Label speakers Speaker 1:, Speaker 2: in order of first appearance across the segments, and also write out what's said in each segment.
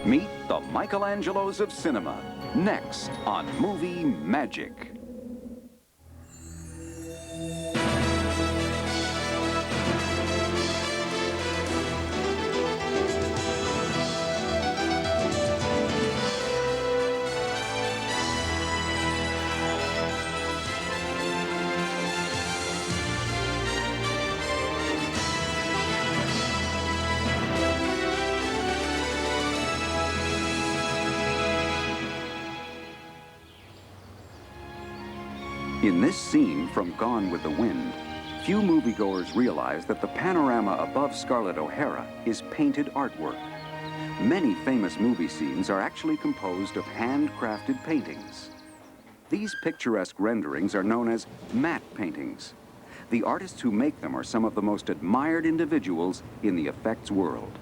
Speaker 1: Meet the Michelangelos of cinema, next on Movie Magic. In this scene from Gone with the Wind, few moviegoers realize that the panorama above Scarlett O'Hara is painted artwork. Many famous movie scenes are actually composed of handcrafted paintings. These picturesque renderings are known as matte paintings. The artists who make them are some of the most admired individuals in the effects world.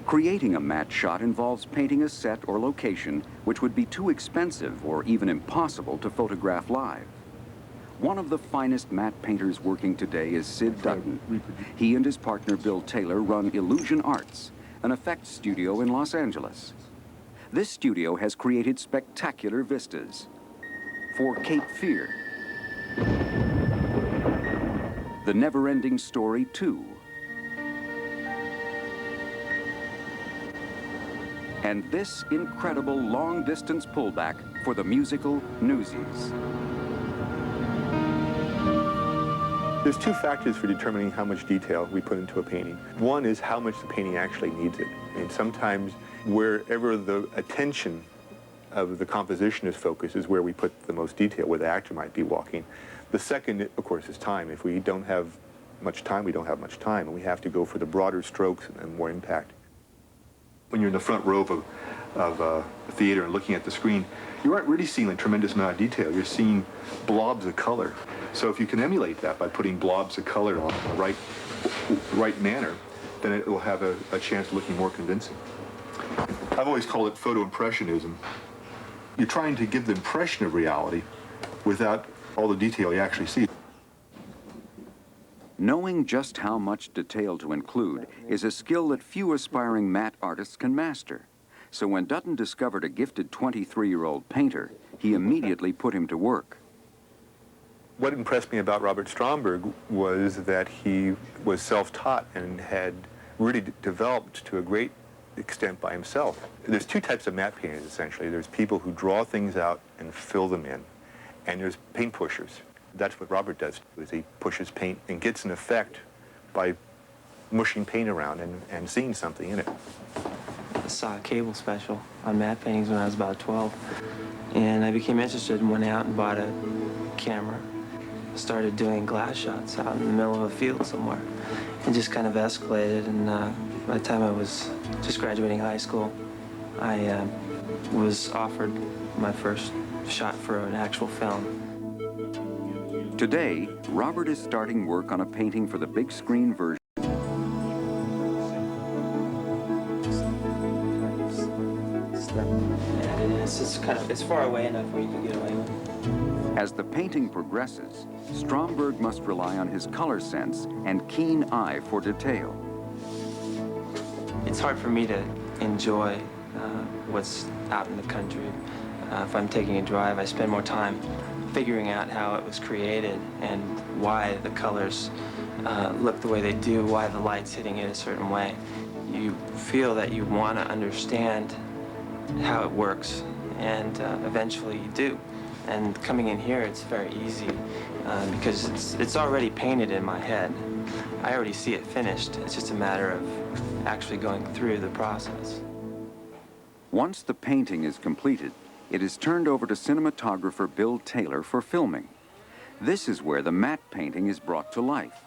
Speaker 1: Creating a matte shot involves painting a set or location which would be too expensive or even impossible to photograph live. One of the finest matte painters working today is Sid Dutton. He and his partner Bill Taylor run Illusion Arts, an effects studio in Los Angeles. This studio has created spectacular vistas. For Cape Fear, The Never-Ending Story 2, and this incredible long-distance pullback for the musical Newsies.
Speaker 2: There's two factors for determining how much detail we put into a painting. One is how much the painting actually needs it. And sometimes wherever the attention of the composition is focused is where we put the most detail, where the actor might be walking. The second, of course, is time. If we don't have much time, we don't have much time, and we have to go for the broader strokes and more impact. When you're in the front row of a theater and looking at the screen, you aren't really seeing a tremendous amount of detail. You're seeing blobs of color. So if you can emulate that by putting blobs of color on the right manner, then it will have a chance of looking more convincing. I've always called it photo-impressionism. You're trying to give the impression of reality without all the detail you actually see.
Speaker 1: Knowing just how much detail to include is a skill that few aspiring matte artists can master. So when Dutton discovered a gifted 23-year-old painter, he immediately put him to work.
Speaker 2: What impressed me about Robert Stromberg was that he was self-taught and had really developed to a great extent by himself. There's two types of matte painters, essentially. There's people who draw things out and fill them in, and there's paint pushers. That's what Robert does, is he pushes paint and gets an effect by mushing paint around and seeing something in it.
Speaker 3: I saw a cable special on matte paintings when I was about 12, and I became interested and went out and bought a camera. Started doing glass shots out in the middle of a field somewhere, and just kind of escalated. And by the time I was just graduating high school, I was offered my first shot for an actual film.
Speaker 1: Today, Robert is starting work on a painting for the big screen version.
Speaker 3: It's far away enough where you can get away with it.
Speaker 1: As the painting progresses, Stromberg must rely on his color sense and keen eye for detail.
Speaker 3: It's hard for me to enjoy what's out in the country. If I'm taking a drive, I spend more time figuring out how it was created and why the colors look the way they do, why the light's hitting it a certain way. You feel that you want to understand how it works, and eventually you do. And coming in here, it's very easy because it's already painted in my head. I already see it finished. It's just a matter of actually going through the process.
Speaker 1: Once the painting is completed, it is turned over to cinematographer Bill Taylor for filming. This is where the matte painting is brought to life.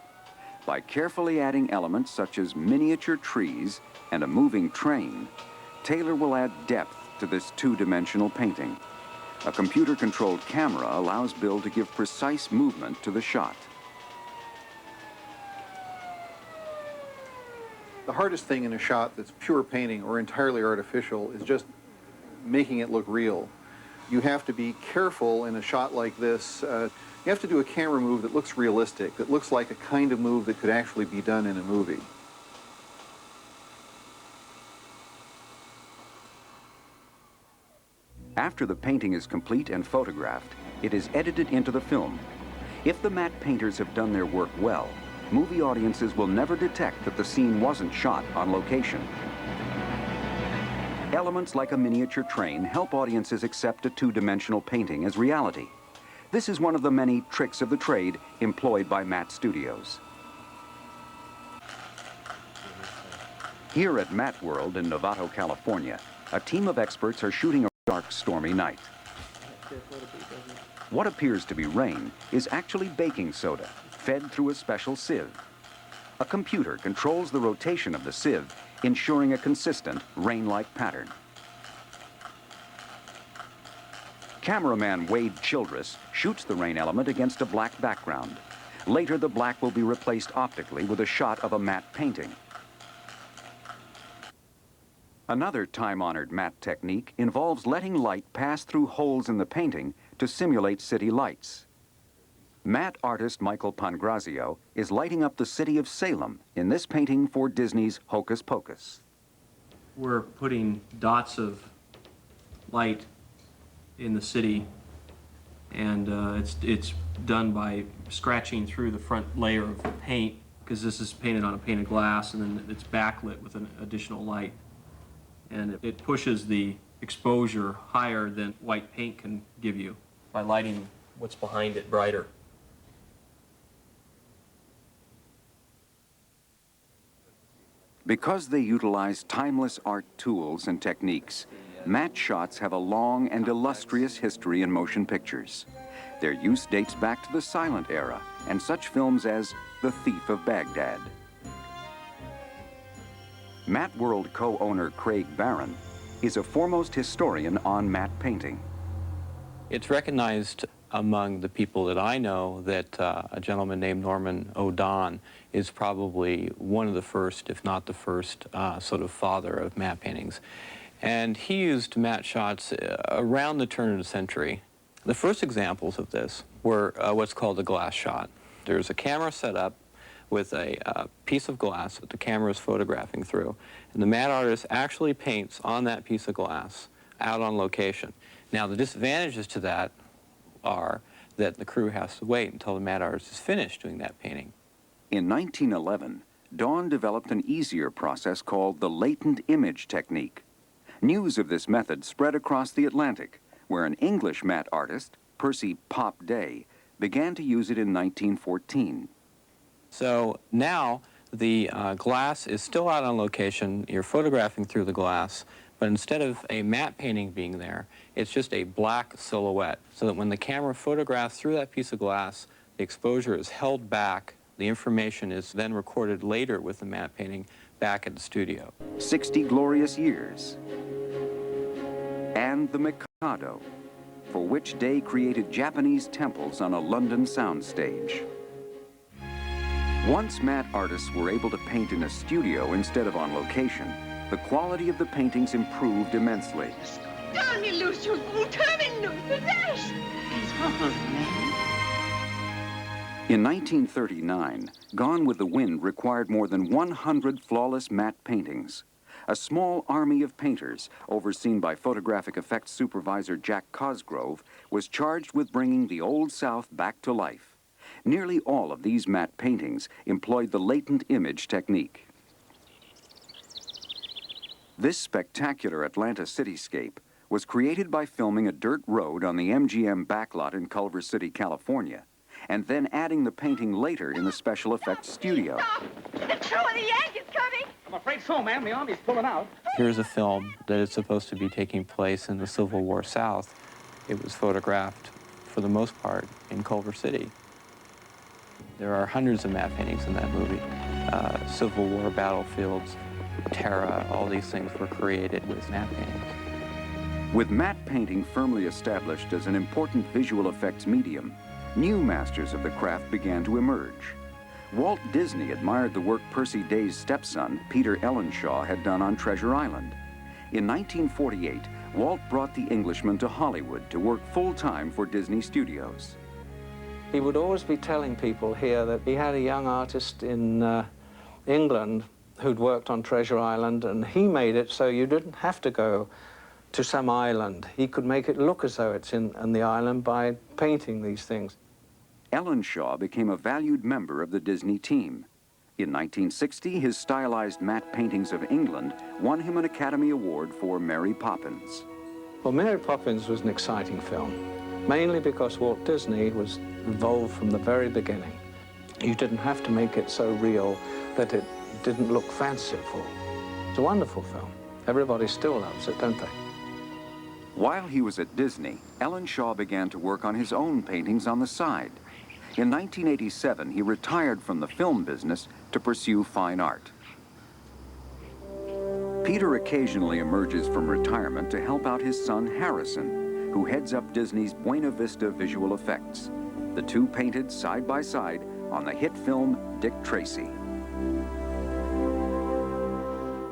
Speaker 1: By carefully adding elements such as miniature trees and a moving train, Taylor will add depth to this two-dimensional painting. A computer-controlled camera allows Bill to give precise movement to the shot.
Speaker 4: The hardest thing in a shot that's pure painting or entirely artificial is just making it look real. You have to be careful in a shot like this. You have to do a camera move that looks realistic, that looks like a kind of move that could actually be done in a movie.
Speaker 1: After the painting is complete and photographed, it is edited into the film. If the matte painters have done their work well, movie audiences will never detect that the scene wasn't shot on location. Elements like a miniature train help audiences accept a two-dimensional painting as reality. This is one of the many tricks of the trade employed by matte studios. Here at Matte World in Novato, California, a team of experts are shooting a dark, stormy night. What appears to be rain is actually baking soda, fed through a special sieve. A computer controls the rotation of the sieve, ensuring a consistent, rain-like pattern. Cameraman Wade Childress shoots the rain element against a black background. Later, the black will be replaced optically with a shot of a matte painting. Another time-honored matte technique involves letting light pass through holes in the painting to simulate city lights. Matte artist Michael Pangrazio is lighting up the city of Salem in this painting for Disney's Hocus Pocus.
Speaker 5: We're putting dots of light in the city, and it's done by scratching through the front layer of paint, because this is painted on a pane of glass, and then it's backlit with an additional light. And it pushes the exposure higher than white paint can give you by lighting what's behind it brighter.
Speaker 1: Because they utilize timeless art tools and techniques, matte shots have a long and illustrious history in motion pictures. Their use dates back to the silent era and such films as The Thief of Baghdad. Matte World co-owner Craig Barron is a foremost historian on matte painting.
Speaker 6: It's recognized among the people that I know that a gentleman named Norman O'Don is probably one of the first, if not the first, sort of father of matte paintings. And he used matte shots around the turn of the century. The first examples of this were what's called a glass shot. There's a camera set up with a piece of glass that the camera is photographing through, and the matte artist actually paints on that piece of glass out on location. Now, the disadvantages to that are that the crew has to wait until the matte artist is finished doing that painting.
Speaker 1: In 1911, Dawn developed an easier process called the latent image technique. News of this method spread across the Atlantic, where an English matte artist, Percy Pop Day, began to use it in 1914.
Speaker 6: So now the glass is still out on location. You're photographing through the glass, but instead of a matte painting being there, it's just a black silhouette, so that when the camera photographs through that piece of glass, the exposure is held back. The information is then recorded later with the matte painting back at the studio.
Speaker 1: 60 glorious years. And the Mikado, for which Day created Japanese temples on a London soundstage. Once matte artists were able to paint in a studio instead of on location, the quality of the paintings improved immensely. In 1939, Gone with the Wind required more than 100 flawless matte paintings. A small army of painters, overseen by photographic effects supervisor Jack Cosgrove, was charged with bringing the Old South back to life. Nearly all of these matte paintings employed the latent image technique. This spectacular Atlanta cityscape was created by filming a dirt road on the MGM backlot in Culver City, California, and then adding the painting later in the special effects studio.
Speaker 7: The crew of the Yankees coming!
Speaker 8: I'm afraid so, ma'am. The Army's pulling out.
Speaker 6: Here's a film that is supposed to be taking place in the Civil War South. It was photographed, for the most part, in Culver City. There are hundreds of matte paintings in that movie. Civil War battlefields, Terra, all these things were created with matte paintings.
Speaker 1: With matte painting firmly established as an important visual effects medium, new masters of the craft began to emerge. Walt Disney admired the work Percy Day's stepson, Peter Ellenshaw, had done on Treasure Island. In 1948, Walt brought the Englishman to Hollywood to work full-time for Disney Studios.
Speaker 9: He would always be telling people here that he had a young artist in England who'd worked on Treasure Island, and he made it so you didn't have to go to some island. He could make it look as though it's in the island by painting these things.
Speaker 1: Ellen Shaw became a valued member of the Disney team. In 1960, his stylized matte paintings of England won him an Academy Award for Mary Poppins.
Speaker 9: Well, Mary Poppins was an exciting film, mainly because Walt Disney was involved from the very beginning. You didn't have to make it so real that it didn't look fanciful. It's a wonderful film. Everybody still loves it, don't they?
Speaker 1: While he was at Disney, Ellen Shaw began to work on his own paintings on the side. In 1987, he retired from the film business to pursue fine art. Peter occasionally emerges from retirement to help out his son Harrison, who heads up Disney's Buena Vista Visual Effects. The two painted side by side on the hit film Dick Tracy.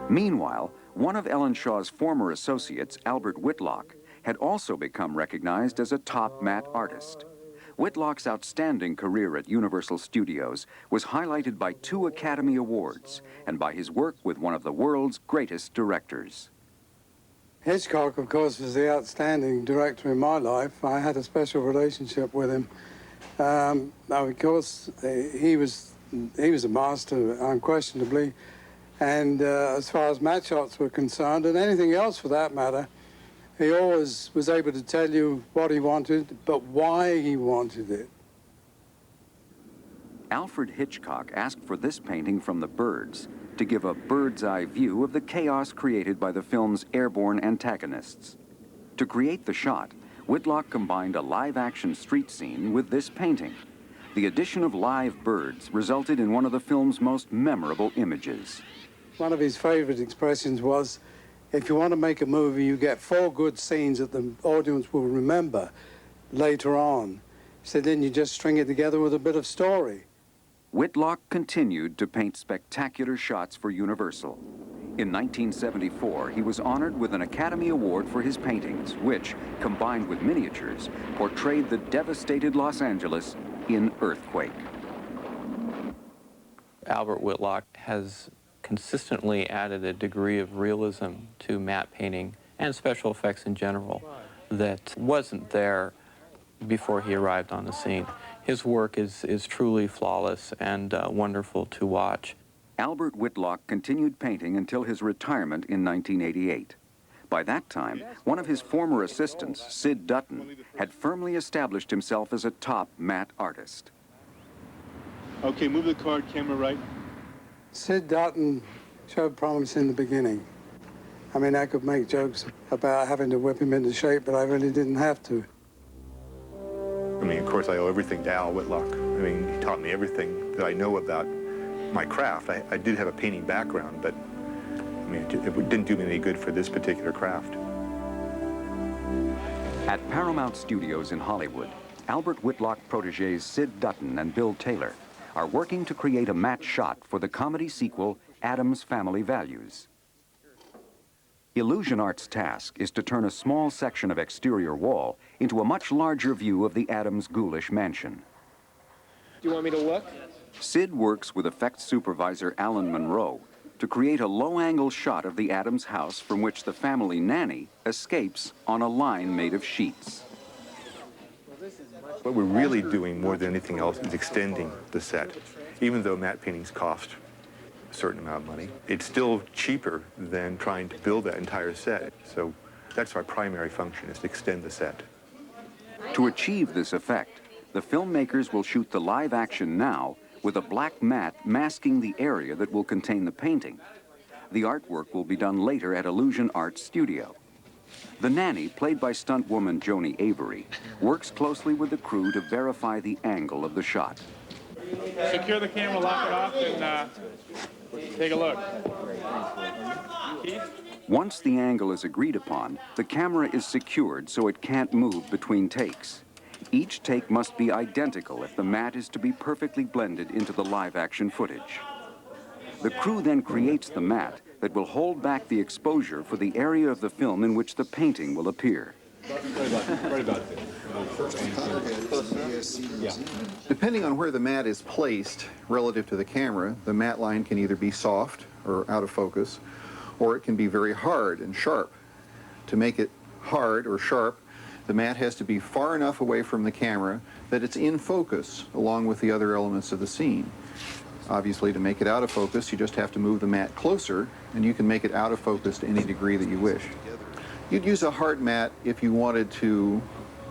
Speaker 1: Meanwhile, one of Ellen Shaw's former associates, Albert Whitlock, had also become recognized as a top matte artist. Whitlock's outstanding career at Universal Studios was highlighted by 2 Academy Awards and by his work with one of the world's greatest directors.
Speaker 10: Hitchcock, of course, was the outstanding director in my life. I had a special relationship with him. Of course, he was a master, unquestionably. And as far as matte shots were concerned, and anything else for that matter, he always was able to tell you what he wanted, but why he wanted it.
Speaker 1: Alfred Hitchcock asked for this painting from the birds to give a bird's-eye view of the chaos created by the film's airborne antagonists. To create the shot, Whitlock combined a live-action street scene with this painting. The addition of live birds resulted in one of the film's most memorable images.
Speaker 10: One of his favorite expressions was, if you want to make a movie, you get 4 good scenes that the audience will remember later on. He said, then you just string it together with a bit of story.
Speaker 1: Whitlock continued to paint spectacular shots for Universal. In 1974, he was honored with an Academy Award for his paintings, which, combined with miniatures, portrayed the devastated Los Angeles in Earthquake.
Speaker 6: Albert Whitlock has consistently added a degree of realism to matte painting and special effects in general that wasn't there before he arrived on the scene. His work is truly flawless and wonderful to watch.
Speaker 1: Albert Whitlock continued painting until his retirement in 1988. By that time, one of his former assistants, Sid Dutton, had firmly established himself as a top matte artist.
Speaker 2: Okay, move the card, camera right.
Speaker 10: Sid Dutton showed promise in the beginning. I mean, I could make jokes about having to whip him into shape, but I really didn't have to.
Speaker 2: I mean, of course, I owe everything to Al Whitlock. I mean, he taught me everything that I know about my craft. I did have a painting background, but I mean, it didn't do me any good for this particular craft.
Speaker 1: At Paramount Studios in Hollywood, Albert Whitlock protégés Sid Dutton and Bill Taylor are working to create a matte shot for the comedy sequel, Addams Family Values. Illusion Art's task is to turn a small section of exterior wall into a much larger view of the Addams ghoulish mansion.
Speaker 8: Do you want me to look?
Speaker 1: Sid works with effects supervisor Alan Monroe to create a low-angle shot of the Addams house from which the family nanny escapes on a line made of sheets.
Speaker 2: What we're really doing more than anything else is extending the set. Even though matte paintings cost a certain amount of money, it's still cheaper than trying to build that entire set. So that's our primary function, is to extend the set.
Speaker 1: To achieve this effect, the filmmakers will shoot the live action now with a black mat masking the area that will contain the painting. The artwork will be done later at Illusion Arts Studio. The nanny, played by stuntwoman Joni Avery, works closely with the crew to verify the angle of the shot.
Speaker 11: Secure the camera, lock it off, and take a look.
Speaker 1: Once the angle is agreed upon, the camera is secured so it can't move between takes. Each take must be identical if the matte is to be perfectly blended into the live-action footage. The crew then creates the matte that will hold back the exposure for the area of the film in which the painting will appear.
Speaker 2: Right about
Speaker 4: Depending on where the matte is placed relative to the camera, the matte line can either be soft or out of focus, or it can be very hard and sharp. To make it hard or sharp, the mat has to be far enough away from the camera that it's in focus along with the other elements of the scene. Obviously, to make it out of focus, you just have to move the mat closer, and you can make it out of focus to any degree that you wish. You'd use a hard mat if you wanted to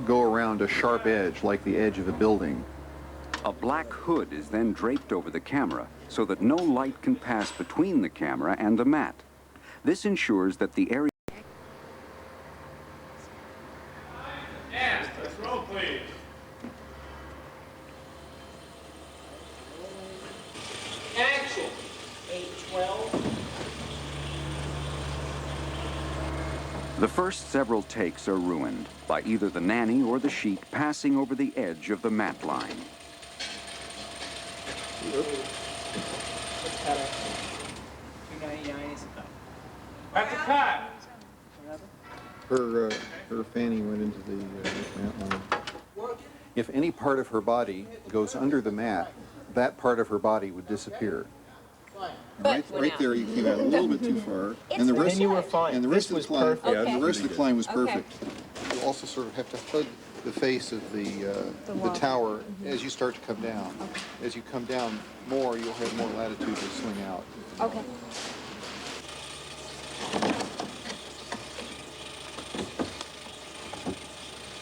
Speaker 4: go around a sharp edge, like the edge of a building.
Speaker 1: A black hood is then draped over the camera so that no light can pass between the camera and the mat. This ensures that the area...
Speaker 11: Let's roll, please.
Speaker 8: Action. 8:12.
Speaker 1: The first several takes are ruined by either the nanny or the sheet passing over the edge of the mat line.
Speaker 11: That's a cut.
Speaker 4: Her fanny went into the mat line. If any part of her body goes under the mat, that part of her body would disappear. Right there, you came out a little bit too far, and the rest.
Speaker 3: And you were fine.
Speaker 4: And the rest of the climb,
Speaker 3: perfect.
Speaker 4: yeah, the rest of the climb was
Speaker 7: Okay.
Speaker 4: perfect. You also sort of have to hug the face of the tower as you start to come down. As you come down more, you'll have more latitude to swing out.
Speaker 7: Okay.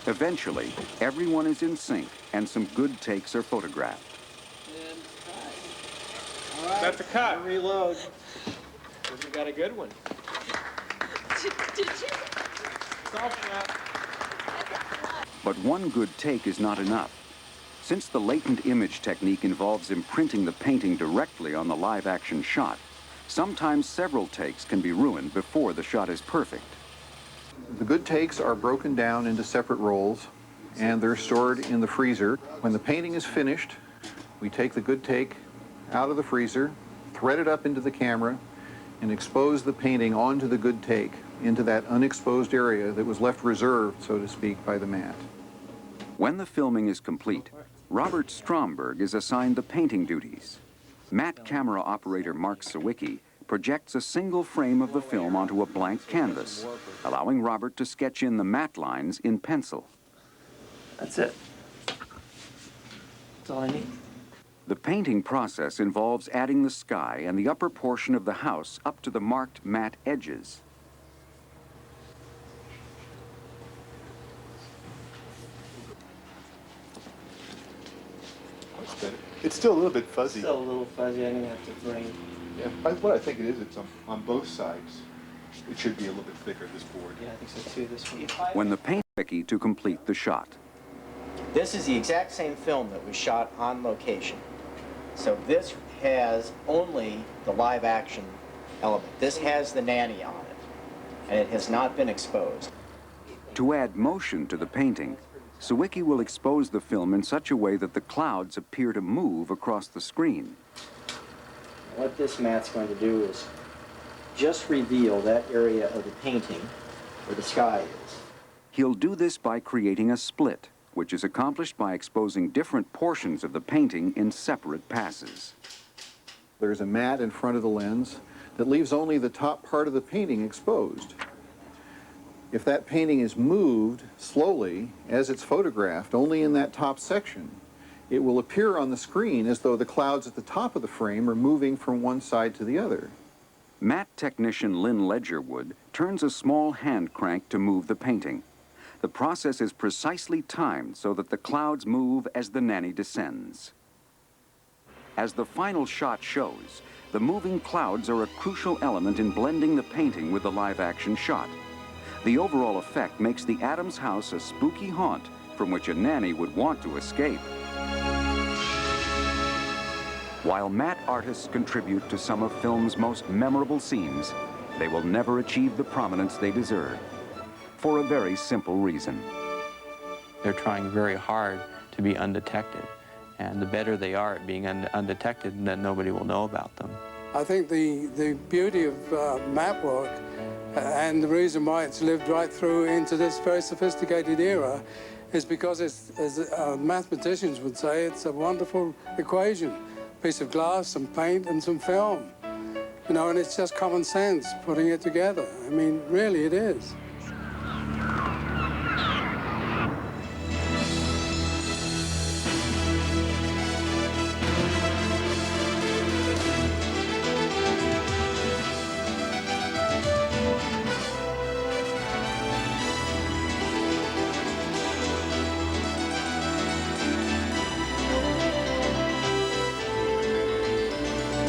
Speaker 1: Eventually, everyone is in sync and some good takes are photographed.
Speaker 11: That's a cut.
Speaker 8: Reload. We got a good one.
Speaker 7: Did you?
Speaker 1: But one good take is not enough. Since the latent image technique involves imprinting the painting directly on the live-action shot, sometimes several takes can be ruined before the shot is perfect.
Speaker 4: The good takes are broken down into separate rolls, and they're stored in the freezer. When the painting is finished, we take the good take out of the freezer, thread it up into the camera, and expose the painting onto the good take, into that unexposed area that was left reserved, so to speak, by the mat.
Speaker 1: When the filming is complete, Robert Stromberg is assigned the painting duties. Matte camera operator Mark Sawicki projects a single frame of the film onto a blank canvas, allowing Robert to sketch in the matte lines in pencil.
Speaker 3: That's it. That's all I need.
Speaker 1: The painting process involves adding the sky and the upper portion of the house up to the marked matte edges.
Speaker 2: It's still a little bit fuzzy.
Speaker 3: Still a little fuzzy. I'm gonna have to bring.
Speaker 2: Yeah, what I think it is, it's on both sides. It should be a little bit thicker, this board.
Speaker 3: Yeah, I think so too. This one.
Speaker 1: When the paint tricky to complete the shot.
Speaker 12: This is the exact same film that was shot on location. So this has only the live action element. This has the nanny on it, and it has not been exposed.
Speaker 1: To add motion to the painting, Sawicki will expose the film in such a way that the clouds appear to move across the screen.
Speaker 12: What this mat's going to do is just reveal that area of the painting where the sky is.
Speaker 1: He'll do this by creating a split, which is accomplished by exposing different portions of the painting in separate passes.
Speaker 4: There's a mat in front of the lens that leaves only the top part of the painting exposed. If that painting is moved slowly as it's photographed only in that top section, it will appear on the screen as though the clouds at the top of the frame are moving from one side to the other.
Speaker 1: Matte technician Lynn Ledgerwood turns a small hand crank to move the painting. The process is precisely timed so that the clouds move as the nanny descends. As the final shot shows, the moving clouds are a crucial element in blending the painting with the live-action shot. The overall effect makes the Addams house a spooky haunt from which a nanny would want to escape. While matte artists contribute to some of film's most memorable scenes, they will never achieve the prominence they deserve, for a very simple reason.
Speaker 6: They're trying very hard to be undetected, and the better they are at being undetected, then nobody will know about them.
Speaker 10: I think the beauty of map work and the reason why it's lived right through into this very sophisticated era is because it's, as mathematicians would say, it's a wonderful equation. A piece of glass, some paint, and some film. You know, and it's just common sense putting it together. I mean, really it is.